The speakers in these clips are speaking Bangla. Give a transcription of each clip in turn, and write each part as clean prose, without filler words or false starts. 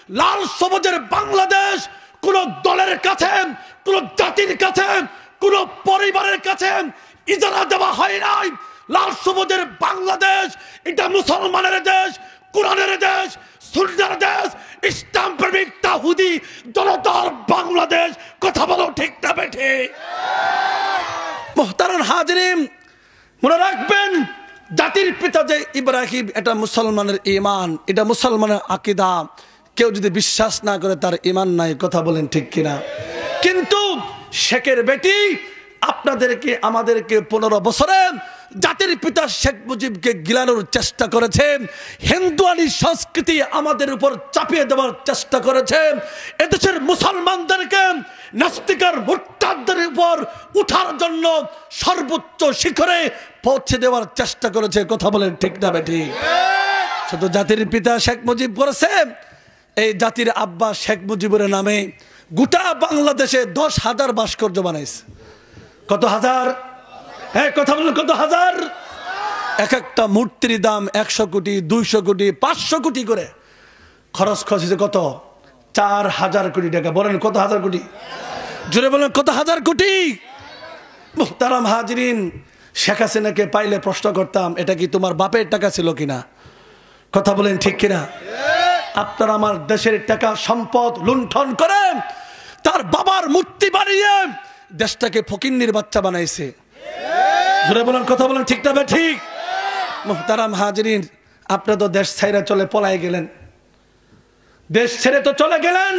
লাল সবুজের বাংলাদেশ কোন দলের কাছে, কোন জাতির কাছে, কোন পরিবারের কাছে ইজারা দেওয়া হয় নাই। লাল সবুজের বাংলাদেশ এটা মুসলমানের দেশ, কোরআনের দেশ, সুন্নাহর দেশ, ইসলাম প্রেমিক তাহুদি জনতার বাংলাদেশ। কথা বলো ঠিক না বেঠে? মুহতারাম হাজিরিন, মনে রাখবেন জাতির পিতা যে ইব্রাহিম, এটা মুসলমানের ঈমান, এটা মুসলমানের আকীদা। কেউ যদি বিশ্বাস না করে তার ঈমান নাই। কথা বলেন ঠিক কিনা? কিন্তু শেখের বেটি আপনাদেরকে আমাদেরকে 15 বছরে জাতির পিতা শেখ মুজিবকে গিলানোর চেষ্টা করেছে, হিন্দুয়ানি সংস্কৃতি আমাদের উপর চাপিয়ে দেওয়ার চেষ্টা করেছে, এদেশের মুসলমানদেরকে নাস্তিকার মুরতাদদের উপর উঠার জন্য সর্বোচ্চ শিখরে পৌঁছে দেওয়ার চেষ্টা করেছে। কথা বলেন ঠিক না বেটি? শুধু জাতির পিতা শেখ মুজিব করেছে, এই জাতির আব্বা শেখ মুজিবের নামে গোটা বাংলাদেশে 10,000 ভাস্কর্য বানাইছে। কত হাজার? হ্যাঁ, কথা বলেন কত হাজার? এক একটা মূর্তির দাম 100 কোটি, 200 কোটি, 500 কোটি করে খরচ খরচেছে। কত? 4,000 কোটি টাকা। বলেন কত হাজার কোটি? জোরে বলেন কত হাজার কোটি? মুহতারাম হাজিরিন, শেখ হাসিনাকে পাইলে প্রশ্ন করতাম, এটা কি তোমার বাপের টাকা ছিল কিনা? কথা বলেন ঠিক কিনা? আপনারা আমার দেশের টাকা সম্পদ লুণ্ঠন করে তার বাবার মূর্তি বানিয়ে দেশটাকে ফকিন্নির বাচ্চা বানাইছে। জোরে বলেন কথা বলেন ঠিক না ঠিক? মুহতারাম হাজিরিন, আপনি তো দেশ ছেড়ে চলে পলাই গেলেন, দেশ ছেড়ে তো চলে গেলেন।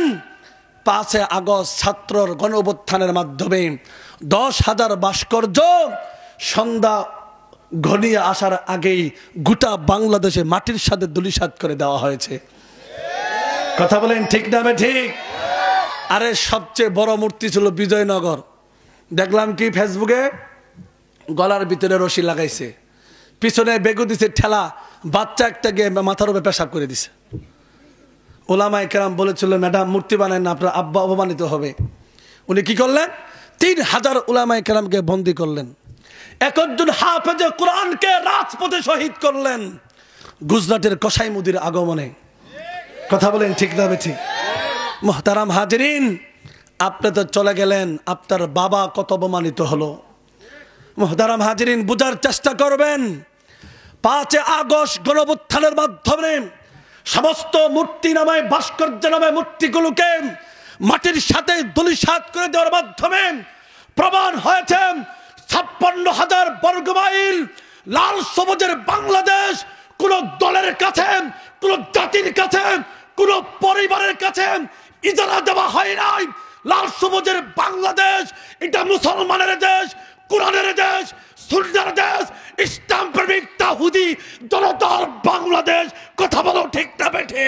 5 আগস্ট ছাত্রর গণঅভ্যুত্থানের মাধ্যমে 10,000 ভাস্কর্য সন্ধ্যা ঘনিয়ে আসার আগেই গোটা বাংলাদেশে মাটির সাথে ধূলিসাৎ করে দেওয়া হয়েছে। কথা বলেন ঠিক না ঠিক? আরে সবচেয়ে বড় মূর্তি ছিল বিজয়নগর। দেখলাম কি ফেসবুকে, গলার ভিতরে রশি লাগাইছে, পিছনে বেগু দিছে ঠেলা, বাচ্চা একটা গিয়ে মাথার উপরে পেশাব করে দিছে। ওলামায়ে কেরাম বলেছিল, ম্যাডাম মূর্তি বানায় না, আপনার আব্বা অপমানিত হবে। উনি কি করলেন? 3,000 ওলামায়ে কেরামকে বন্দী করলেন। একজন হাফেজে কোরআনকে রাজপথে শহীদ করলেন গুজরাটের কসাই মুদির আগমনে। কথা বলেন ঠিক না ঠিক? মুহতারাম হাজিরিন, আপনি তো চলে গেলেন, আপনার বাবা কত অপমানিত হলো। মুহতারাম হাজিরিন, বুঝার চেষ্টা করবেন। 5 আগস্ট গণঅভ্যুত্থানের মাধ্যমে সমস্ত মূর্তি নামায়, ভাস্কর্য নামায় মূর্তিগুলোকে মাটির সাথে ধূলিসাৎ করে দেওয়ার মাধ্যমে প্রমাণ হয়েছে 56,000 বর্গমাইল লাল সবুজের বাংলাদেশ কোন দলের কাছে, কোন জাতির কাছে, কোন পরিবারের কাছে ইজারা দেওয়া হয় নাই। লাল সবুজের বাংলাদেশ এটা মুসলমানের দেশ, কোরআনের দেশ, সুন্নাহর দেশ, ইসলাম প্রেমিক তাহুদি জনতার বাংলাদেশ। কথা বলো ঠিক না বেঠে?